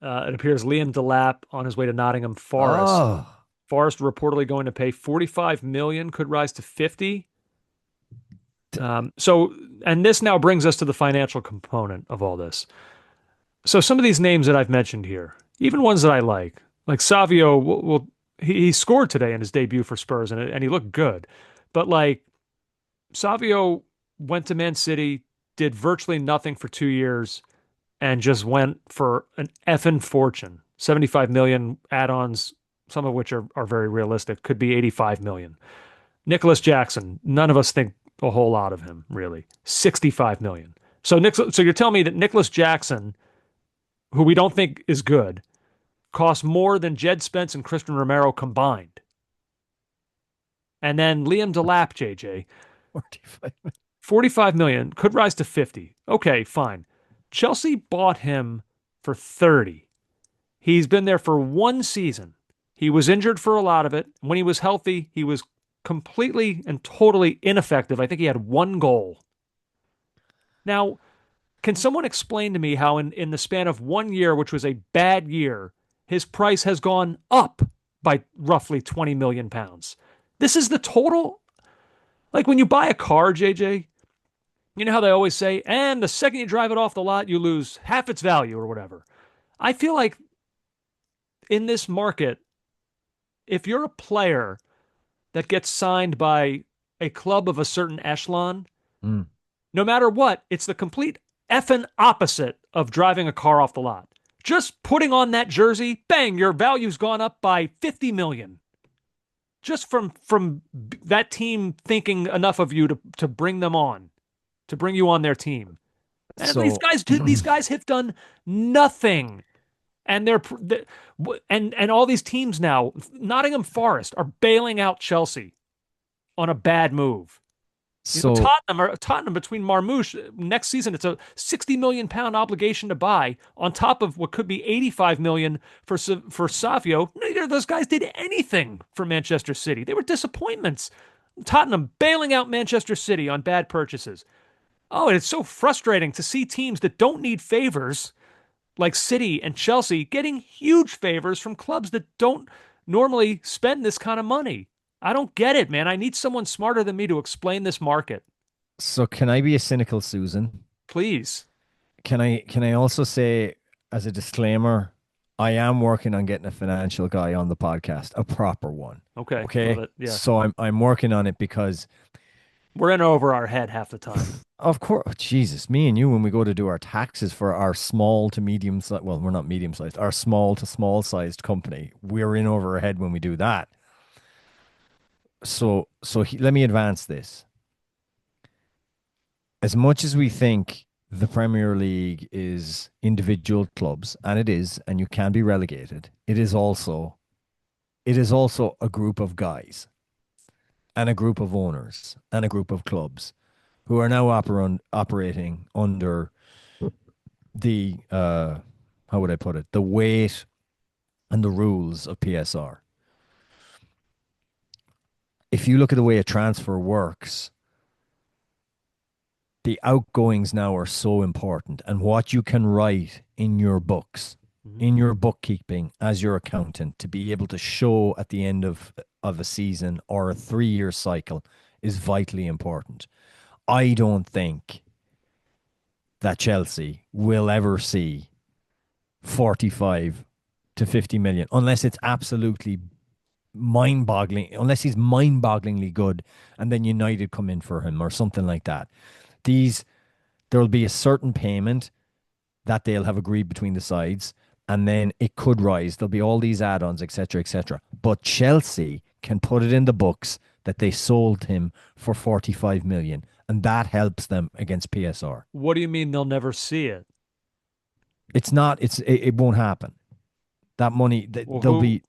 It appears Liam Delap on his way to Nottingham Forest. Oh, Forest reportedly going to pay 45 million, could rise to 50. t- So, and this now brings us to the financial component of all this. So, some of these names that I've mentioned here, even ones that I like Savio, he scored today in his debut for Spurs, and he looked good. But like Savio went to Man City, did virtually nothing for 2 years, and just went for an effing fortune. 75 million add-ons, some of which are very realistic, could be 85 million. Nicolas Jackson, none of us think a whole lot of him, really. 65 million. So you're telling me that Nicolas Jackson, who we don't think is good, costs more than Jed Spence and Christian Romero combined. And then Liam Delap, JJ, 45. 45 million, could rise to 50. Okay, fine. Chelsea bought him for 30. He's been there for one season. He was injured for a lot of it. When he was healthy, he was completely and totally ineffective. I think he had one goal. Now, can someone explain to me how in the span of 1 year, which was a bad year, his price has gone up by roughly 20 million pounds? This is the total. Like when you buy a car, JJ, you know how they always say, and the second you drive it off the lot, you lose half its value or whatever. I feel like in this market, if you're a player that gets signed by a club of a certain echelon, Mm. no matter what, it's the complete effing opposite of driving a car off the lot. Just putting on that jersey, bang, your value's gone up by 50 million. Just from that team thinking enough of you to bring them on, to bring you on their team. And these So, guys these guys have done nothing. And and all these teams now, Nottingham Forest are bailing out Chelsea on a bad move. so, Tottenham between Marmoush next season, it's a 60 million pound obligation to buy on top of what could be 85 million for Savio. Neither of those guys did anything for Manchester City. They were disappointments. Tottenham bailing out Manchester City on bad purchases. Oh, and it's so frustrating to see teams that don't need favors like City and Chelsea getting huge favors from clubs that don't normally spend this kind of money. I don't get it, man. I need someone smarter than me to explain this market. so can I be a cynical Susan? Please. Can I also say as a disclaimer, I am working on getting a financial guy on the podcast, a proper one. Okay. Love Okay? it. Yeah. So I'm working on it because We're in over our head half the time. of course, Jesus, me and you, when we go to do our taxes for our small to medium size, well, we're not medium sized, our small to small sized company, we're in over our head when we do that. Let me advance this. As much as we think the Premier League is individual clubs, and it is, and you can be relegated, it is also a group of guys and a group of owners and a group of clubs who are now operating under the how would I put it? The weight and the rules of PSR. If you look at the way a transfer works, the outgoings now are so important, and what you can write in your books, Mhm. in your bookkeeping as your accountant to be able to show at the end of a season or a 3 year cycle is vitally important. I don't think that Chelsea will ever see 45 to 50 million unless it's absolutely unless he's mind-bogglingly good and then United come in for him or something like that. These There'll be a certain payment that they'll have agreed between the sides, and then it could rise. There'll be all these add-ons, etc., etc. But Chelsea can put it in the books that they sold him for 45 million, and that helps them against PSR. What do you mean they'll never see it? It's not. It won't happen. That money, Well,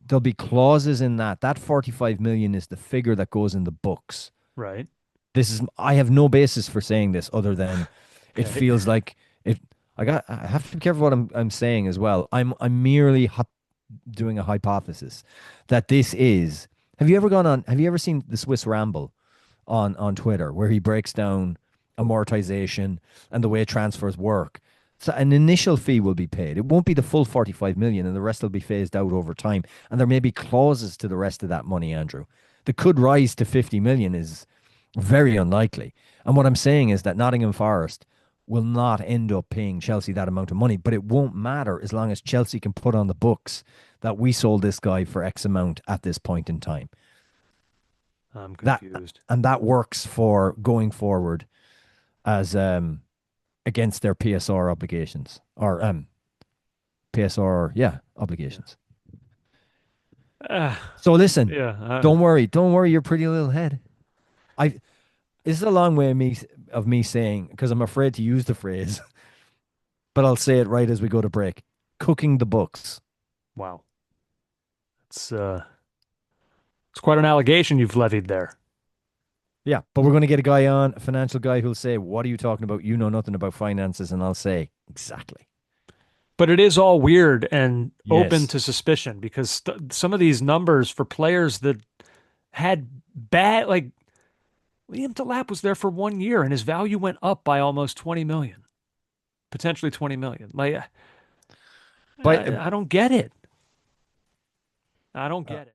there'll be clauses in that. That 45 million is the figure that goes in the books. right. I have no basis for saying this other than it Okay. feels like it. I have to be careful what I'm saying as well. I'm merely doing a hypothesis that this is. Have you ever seen the Swiss Ramble on Twitter where he breaks down amortization and the way transfers work? So an initial fee will be paid. It won't be the full 45 million and the rest will be phased out over time. And there may be clauses to the rest of that money, Andrew. That could rise to 50 million is very unlikely. And what I'm saying is that Nottingham Forest will not end up paying Chelsea that amount of money, but it won't matter as long as Chelsea can put on the books that we sold this guy for X amount at this point in time. I'm That confused. and that works for going forward as against their PSR obligations or PSR, yeah, Yeah. obligations. Uh, So listen, yeah. don't worry your pretty little head. I This is a long way of me saying because I'm afraid to use the phrase, but I'll say it right as we go to break. Cooking the books. Wow. It's quite an allegation you've levied there. Yeah, but we're going to get a guy on, a financial guy who'll say, "What are you talking about? You know nothing about finances," and I'll say, "Exactly." But it is all weird and open Yes. to suspicion because some of these numbers for players that had bad, like Liam Delap was there for 1 year and his value went up by almost 20 million, potentially 20 million. Like, But I don't get it. I don't get it.